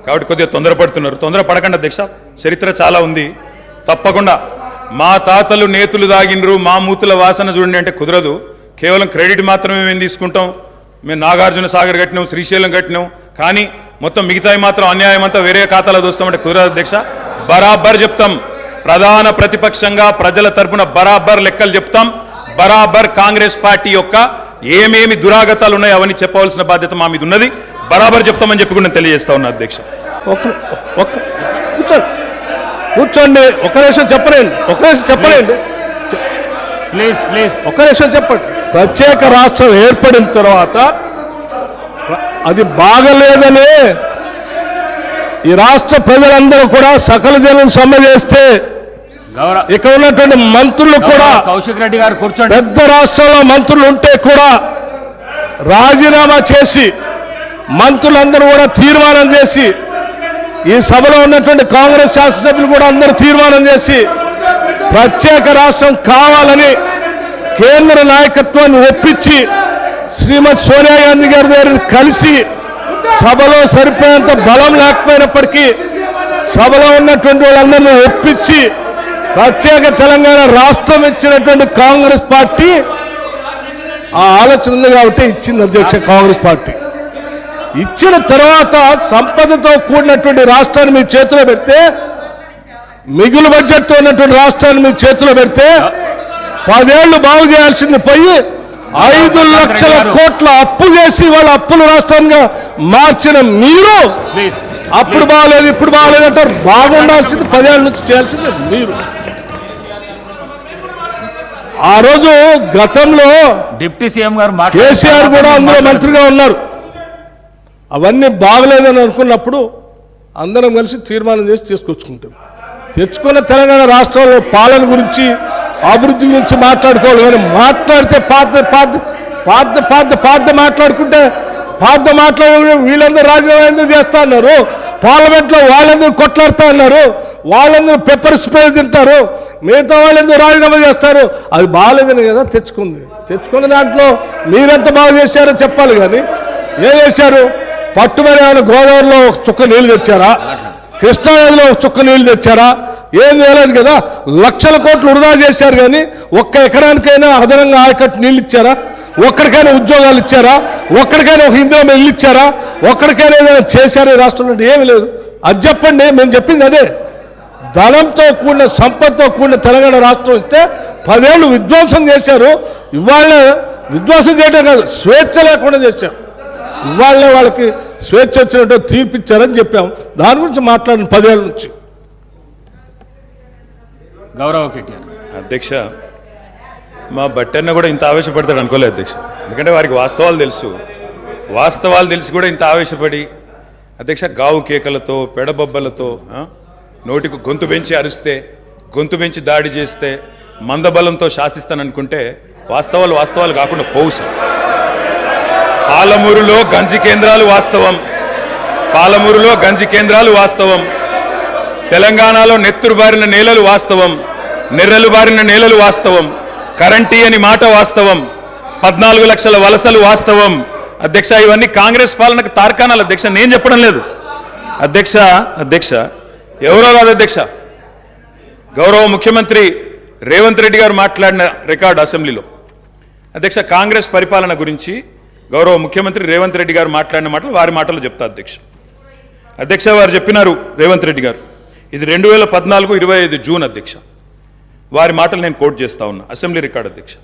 కాబట్టి కొద్దిగా తొందరపడకండి అధ్యక్ష. చరిత్ర చాలా ఉంది. తప్పకుండా మా తాతలు నేతులు దాగినరు, మా మూతుల వాసన చూడండి అంటే కుదరదు. కేవలం క్రెడిట్ మాత్రమే మేము తీసుకుంటాం. మేము నాగార్జున సాగర్ కట్టినాం, శ్రీశైలం కట్టినాం, కానీ మొత్తం మిగతాయి మాత్రం అన్యాయం అంతా వేరే ఖాతాలో దోస్తామంటే కుదరదు అధ్యక్ష. బరాబర్ చెప్తాం. ప్రధాన ప్రతిపక్షంగా ప్రజల తరపున బరాబర్ లెక్కలు చెప్తాం. బరాబర్ కాంగ్రెస్ పార్టీ యొక్క ఏమేమి దురాగతాలు ఉన్నాయో అవన్నీ చెప్పవలసిన బాధ్యత మా మీద ఉన్నది. బరాబర్ చెప్తామని చెప్పి కూడా తెలియజేస్తా ఉన్నా అధ్యక్ష. కూర్చోండి, ఒక నిమిషం చెప్పలేండి, ఒక నిమిషం చెప్పండి. ప్రత్యేక రాష్ట్రం ఏర్పడిన తర్వాత అది బాగలేదని ఈ రాష్ట్ర ప్రజలందరూ కూడా సకల జనం సమ్మె చేస్తే ఇక్కడ ఉన్నటువంటి మంత్రులు కూడా, కౌశిక్ రెడ్డి గారు కూర్చోండి, పెద్ద రాష్ట్రంలో మంత్రులు ఉంటే కూడా రాజీనామా చేసి మంత్రులందరూ కూడా తీర్మానం చేసి, ఈ సభలో ఉన్నటువంటి కాంగ్రెస్ శాసనసభ్యులు కూడా అందరూ తీర్మానం చేసి ప్రత్యేక రాష్ట్రం కావాలని కేంద్ర నాయకత్వాన్ని ఒప్పించి శ్రీమతి సోనియా గాంధీ గారి దగ్గర కలిసి, సభలో సరిపోయేంత బలం లేకపోయినప్పటికీ సభలో ఉన్నటువంటి వాళ్ళందరినీ ఒప్పించి ప్రత్యేక తెలంగాణ రాష్ట్రం ఇచ్చినటువంటి కాంగ్రెస్ పార్టీ ఆ ఆలోచన ఉంది కాబట్టి ఇచ్చింది అధ్యక్ష. కాంగ్రెస్ పార్టీ ఇచ్చిన తర్వాత సంపదతో కూడినటువంటి రాష్ట్రాన్ని మీ చేతిలో పెడితే, మిగులు బడ్జెట్తో ఉన్నటువంటి రాష్ట్రాన్ని మీ చేతిలో పెడితే 10 ఏళ్లు బాగు చేయాల్సింది పోయి 5 లక్షల కోట్ల అప్పు చేసి వాళ్ళ అప్పుల రాష్ట్రంగా మార్చిన మీరు అప్పుడు బాగలేదు ఇప్పుడు బాగలేదు అంటారు. బాగుండాల్సింది 10 ఏళ్ళ నుంచి చేయాల్సింది మీరు. ఆ రోజు గతంలో డిప్యూటీ సీఎం గారు కేసీఆర్ కూడా అందులో మంత్రిగా ఉన్నారు. అవన్నీ బాగలేదని అనుకున్నప్పుడు అందరం కలిసి తీర్మానం చేసి తీసుకొచ్చుకుంటాం. తెచ్చుకున్న తెలంగాణ రాష్ట్రంలో పాలన గురించి, అభివృద్ధి గురించి మాట్లాడుకోవాలి. కానీ మాట్లాడితే పాత మాట్లాడుకుంటే వీళ్ళందరూ రాజీనామా ఎందుకు చేస్తా అన్నారు, పార్లమెంట్లో వాళ్ళందరూ కొట్లాడుతా అన్నారు, వాళ్ళందరూ పెప్పర్ స్ప్రే తింటారు, మిగతా వాళ్ళందరూ రాజీనామా చేస్తారు. అది బాగాలేదని కదా తెచ్చుకున్న దాంట్లో మీరెంత బాగా చేశారో చెప్పాలి. కానీ ఏం చేశారు? పట్టుమని ఏమైనా గోదావరిలో ఒక చుక్క నీళ్లు తెచ్చారా, కృష్ణానదిలో ఒక చుక్క నీళ్లు తెచ్చారా? ఏం చేయలేదు కదా. లక్షల కోట్లు వృధా చేశారు. కానీ ఒక్క ఎకరానికైనా అదనంగా ఆయకట్టు నీళ్ళు ఇచ్చారా? ఒక్కడికైనా ఉద్యోగాలు ఇచ్చారా? ఒక్కడికైనా ఒక ఇందిరా ఇల్లు ఇచ్చారా? ఒక్కడికైనా ఏదైనా చేశారు ఈ రాష్ట్రంలో? ఏమి లేదు. అది చెప్పండి. మేము చెప్పింది అదే. ధనంతో కూడిన, సంపదతో కూడిన తెలంగాణ రాష్ట్రం ఇస్తే 10 ఏళ్ళు విధ్వంసం చేశారు. ఇవాళ విధ్వంసం చేయడం కాదు, స్వేచ్ఛ లేకుండా చేశారు. ఇవాళనే వాళ్ళకి స్వేచ్ఛ వచ్చినట్టు తీర్పిచ్చారని చెప్పాం. దాని గురించి మాట్లాడిన 10 ఏళ్ళ నుంచి. గౌరవ కేటీఆర్ అధ్యక్ష, మా బట్టన్న కూడా ఇంత ఆవేశపడతాడు అనుకోలేదు అధ్యక్ష. ఎందుకంటే వారికి వాస్తవాలు తెలిసి కూడా ఇంత ఆవేశపడి అధ్యక్ష గావు కేకలతో, పెడబొబ్బలతో, నోటికి గొంతు పెంచి అరిస్తే, గొంతు పెంచి దాడి చేస్తే, మందబలంతో శాసిస్తాననుకుంటే వాస్తవాలు కాకుండా పోవు సార్. పాలమూరులో గంజి కేంద్రాలు వాస్తవం, తెలంగాణలో నెత్తురు బారిన నేలలు వాస్తవం, నెర్రలు బారిన నేలలు వాస్తవం, కరెంటీ అని మాట వాస్తవం, 14 లక్షల వలసలు వాస్తవం. అధ్యక్ష, ఇవన్నీ కాంగ్రెస్ పాలనకు తార్కాణాలు అధ్యక్ష, నేను చెప్పడం లేదు అధ్యక్ష. ఎవరో కాదు అధ్యక్ష, గౌరవ ముఖ్యమంత్రి రేవంత్ రెడ్డి గారు మాట్లాడిన రికార్డు అసెంబ్లీలో అధ్యక్ష, కాంగ్రెస్ పరిపాలన గురించి గౌరవ ముఖ్యమంత్రి రేవంత్ రెడ్డి గారు మాట్లాడిన మాటలు వారి మాటలు చెప్తా అధ్యక్ష. వారు చెప్పినారు, రేవంత్ రెడ్డి గారు, ఇది 2014 25 జూన్ అధ్యక్ష. వారి మాటలు నేను కోట్ చేస్తా ఉన్నా, అసెంబ్లీ రికార్డు అధ్యక్ష.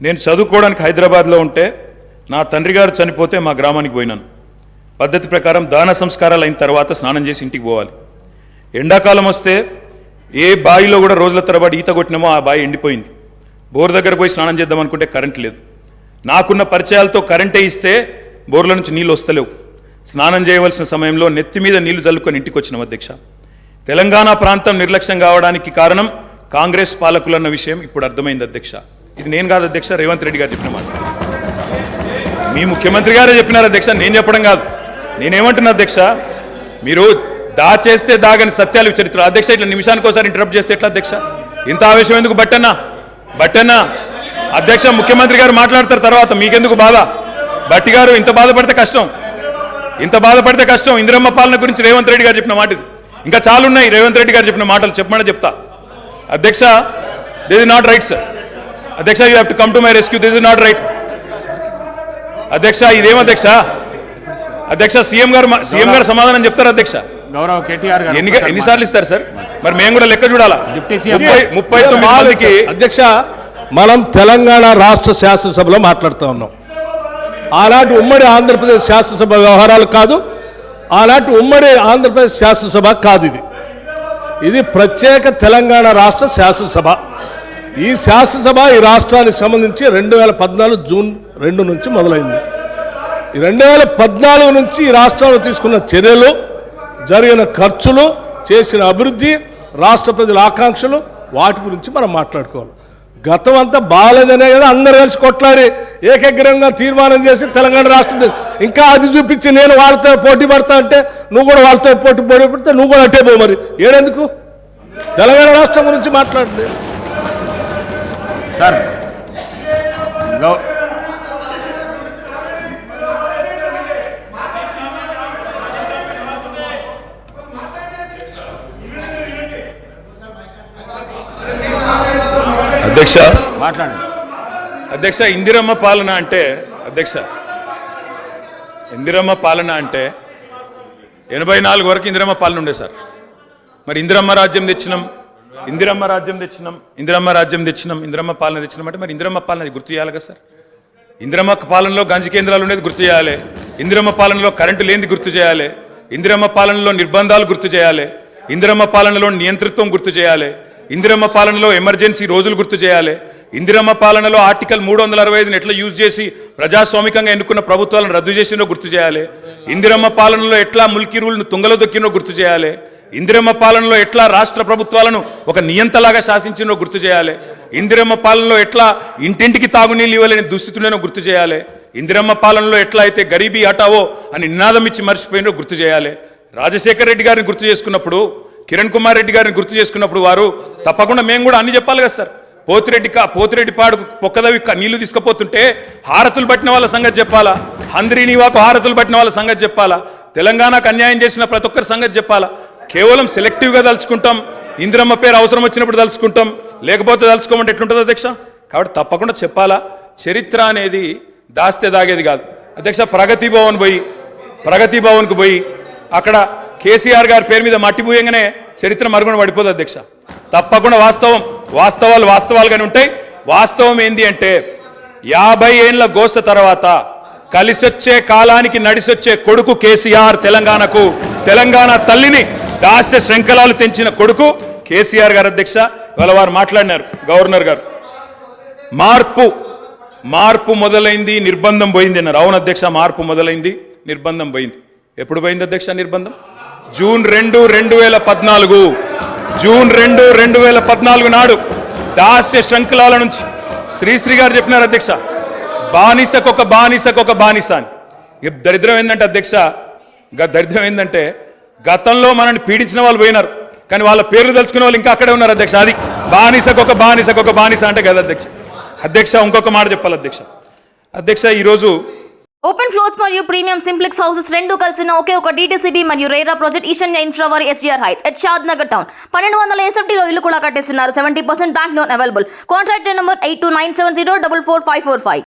నేను చదువుకోవడానికి హైదరాబాద్లో ఉంటే నా తండ్రి గారు చనిపోతే మా గ్రామానికి పోయినాను. పద్ధతి ప్రకారం దాన సంస్కారాలు అయిన తర్వాత స్నానం చేసి ఇంటికి పోవాలి. ఎండాకాలం వస్తే ఏ బావిలో కూడా రోజుల తరబడి ఈత కొట్టినామో ఆ బావి ఎండిపోయింది. బోర్ దగ్గర పోయి స్నానం చేద్దాం అనుకుంటే కరెంట్ లేదు. నాకున్న పరిచయాలతో కరెంటే ఇస్తే బోర్ల నుంచి నీళ్ళు వస్తలేవు. స్నానం చేయవలసిన సమయంలో నెత్తి మీద నీళ్లు చల్లుకొని ఇంటికి వచ్చినాం అధ్యక్ష. తెలంగాణ ప్రాంతం నిర్లక్ష్యం కావడానికి కారణం కాంగ్రెస్ పాలకులన్న విషయం ఇప్పుడు అర్థమైంది అధ్యక్ష. ఇది నేను కాదు అధ్యక్ష, రేవంత్ రెడ్డి గారు చెప్పిన మాట. మీ ముఖ్యమంత్రి గారే చెప్పినారు అధ్యక్ష, నేను చెప్పడం కాదు. నేనేమంటున్నా అధ్యక్ష, మీరు దాచేస్తే దాగని సత్యాలు చరిత్ర అధ్యక్ష. ఇట్లా నిమిషానికి ఒకసారి ఇంటరప్ట్ చేస్తే ఎట్లా అధ్యక్ష? ఇంత ఆవేశం ఎందుకు? బట్టన్నా అధ్యక్ష, ముఖ్యమంత్రి గారు మాట్లాడతారు తర్వాత, మీకెందుకు బాధ? బట్టి గారు ఇంత బాధపడితే కష్టం. ఇంత బాధపడితే కష్టం. ఇందిరమ్మ పాలన గురించి రేవంత్ రెడ్డి గారు చెప్పిన మాట ఇది. ఇంకా చాలా ఉన్నాయి రేవంత్ రెడ్డి గారు చెప్పిన మాటలు, చెప్పమని చెప్తా. అధ్యక్ష, this is not right sir. అధ్యక్ష, you have to come to my rescue. This is not right. అధ్యక్ష, ఇదేం అధ్యక్ష? అధ్యక్ష, సీఎం గారు సమాధానం చెప్తారు అధ్యక్ష. గౌరవ కేటీఆర్ గారు ఎన్నిసార్లు ఇస్తారు సార్? మరి మేము కూడా లెక్క చూడాలా? డిప్యూటీ సీఎం 39 మందికి. అధ్యక్ష, మనం తెలంగాణ రాష్ట్ర శాసనసభలో మాట్లాడుతూ ఉన్నాం. ఆనాటి ఉమ్మడి ఆంధ్రప్రదేశ్ శాసనసభ వ్యవహారాలు కాదు, ఆనాటి ఉమ్మడి ఆంధ్రప్రదేశ్ శాసనసభ కాదు. ఇది ప్రత్యేక తెలంగాణ రాష్ట్ర శాసనసభ. ఈ శాసనసభ ఈ రాష్ట్రానికి సంబంధించి 2014 జూన్ 2 నుంచి మొదలైంది. ఈ 2014 నుంచి ఈ రాష్ట్రంలో తీసుకున్న చర్యలు, జరిగిన ఖర్చులు, చేసిన అభివృద్ధి, రాష్ట్ర ప్రజల ఆకాంక్షలు, వాటి గురించి మనం మాట్లాడుకోవాలి. గతం అంతా బాగాలేదనే కదా అందరు కలిసి కొట్లాడి ఏకగ్రంగా తీర్మానం చేసి తెలంగాణ రాష్ట్రం ఇంకా అది చూపించి నేను వాళ్ళతో పోటీ పడతా అంటే నువ్వు కూడా వాళ్ళతో పోటీ పడితే నువ్వు కూడా అట్టే పో. మరి ఏడెందుకు తెలంగాణ రాష్ట్రం గురించి మాట్లాడండి సార్. అధ్యక్ష, మాట్లాడండి అధ్యక్ష, ఇందిరమ్మ పాలన అంటే అధ్యక్ష, ఇందిరమ్మ పాలన అంటే 84 వరకు ఇందిరమ్మ పాలన ఉండే సార్. మరి ఇందిరమ్మ రాజ్యం తెచ్చినాం, ఇందిరమ్మ పాలన తెచ్చినాం అంటే మరి ఇందిరమ్మ పాలన గుర్తు చేయాలి కదా సార్. ఇందిరమ్మ పాలనలో గంజి కేంద్రాలు ఉండేది గుర్తు చేయాలి, ఇందిరమ్మ పాలనలో కరెంటు లేనిది గుర్తు చేయాలి, ఇందిరమ్మ పాలనలో నిర్బంధాలు గుర్తు చేయాలి, ఇందిరమ్మ పాలనలో నియంతృత్వం గుర్తు చేయాలి, ఇందిరమ్మ పాలనలో ఎమర్జెన్సీ రోజులు గుర్తు చేయాలి, ఇందిరమ్మ పాలనలో ఆర్టికల్ 365 ఎట్లా యూజ్ చేసి ప్రజాస్వామికంగా ఎన్నుకున్న ప్రభుత్వాలను రద్దు చేసినో గుర్తు చేయాలి, ఇందిరమ్మ పాలనలో ఎట్లా ముల్కీ రూల్ను తుంగలో దొక్కినో గుర్తు చేయాలి, ఇందిరమ్మ పాలనలో ఎట్లా రాష్ట్ర ప్రభుత్వాలను ఒక నియంతలాగా శాసించినో గుర్తు చేయాలి, ఇందిరమ్మ పాలనలో ఎట్లా ఇంటింటికి తాగునీళ్ళు ఇవ్వలేని దుస్థితులను గుర్తు చేయాలి, ఇందిరమ్మ పాలనలో ఎట్లా అయితే గరీబీ హటావో అని నినాదం ఇచ్చి మర్చిపోయినో గుర్తు చేయాలి. రాజశేఖర రెడ్డి గారిని గుర్తు చేసుకున్నప్పుడు, కిరణ్ కుమార్ రెడ్డి గారిని గుర్తు చేసుకున్నప్పుడు వారు తప్పకుండా మేము కూడా అన్ని చెప్పాలి కదా సార్. పోతిరెడ్డి పాడుకు పొక్కదవి నీళ్లు తీసుకుపోతుంటే హారతులు పట్టిన వాళ్ళ సంగతి చెప్పాలా, హంద్రీనివాకు హారతులు పట్టిన వాళ్ళ సంగతి చెప్పాలా, తెలంగాణకు అన్యాయం చేసిన ప్రతి ఒక్కరి సంగతి చెప్పాలా. కేవలం సెలెక్టివ్గా తలుచుకుంటాం, ఇందిరమ్మ పేరు అవసరం వచ్చినప్పుడు తలుచుకుంటాం, లేకపోతే తలుచుకోమంటే ఎట్లుంటుంది అధ్యక్ష? కాబట్టి తప్పకుండా చెప్పాలా. చరిత్ర అనేది దాస్తే దాగేది కాదు అధ్యక్ష. ప్రగతి భవన్కు పోయి అక్కడ కేసీఆర్ గారి పేరు మీద మట్టి పూయంగానే చరిత్ర మరుగున పడిపోదు అధ్యక్ష. తప్పకుండా వాస్తవాలుగానే ఉంటాయి. వాస్తవం ఏంది అంటే 50 ఏళ్ల గోస తర్వాత కలిసొచ్చే కాలానికి నడిసొచ్చే కొడుకు కేసీఆర్. తెలంగాణ తల్లిని దాస్య శృంఖలాలు తెంచిన కొడుకు కేసీఆర్ గారు అధ్యక్ష. ఇవాళ వారు మాట్లాడినారు, గవర్నర్ గారు, మార్పు మొదలైంది, నిర్బంధం పోయింది అన్నారు. అవును అధ్యక్ష, మార్పు మొదలైంది, నిర్బంధం పోయింది. ఎప్పుడు పోయింది అధ్యక్ష నిర్బంధం? జూన్ 2, 2014 నాడు దాస్య శృంఖలాల నుంచి శ్రీశ్రీ గారు చెప్పినారు అధ్యక్ష, బానిసకొక బానిస అని. దరిద్రం ఏంటంటే అధ్యక్ష, దరిద్రం ఏంటంటే గతంలో మనల్ని పీడించిన వాళ్ళు పోయినారు, కానీ వాళ్ళ పేర్లు తెలుసుకునే వాళ్ళు ఇంకా అక్కడే ఉన్నారు అధ్యక్ష. అది బానిసకొక బానిస అంటే కదా అధ్యక్ష. ఇంకొక మాట చెప్పాలి అధ్యక్ష, ఈరోజు ఓపెన్ ఫ్లోర్స్ మరియు ప్రీమియం సింప్లెక్స్ హౌసెస్ రెండు కలిసిన ఒకే ఒక డీటీసీబీ మరియు రేరా ప్రాజెక్ట్ ఈశాన్య ఇన్ఫ్రావారి SGR heights at Shad Nagar town. 1200 SFTలో ఇల్లు కూడా కట్టేస్తున్నారు. 70% bank loan available. Contract number 8297044545.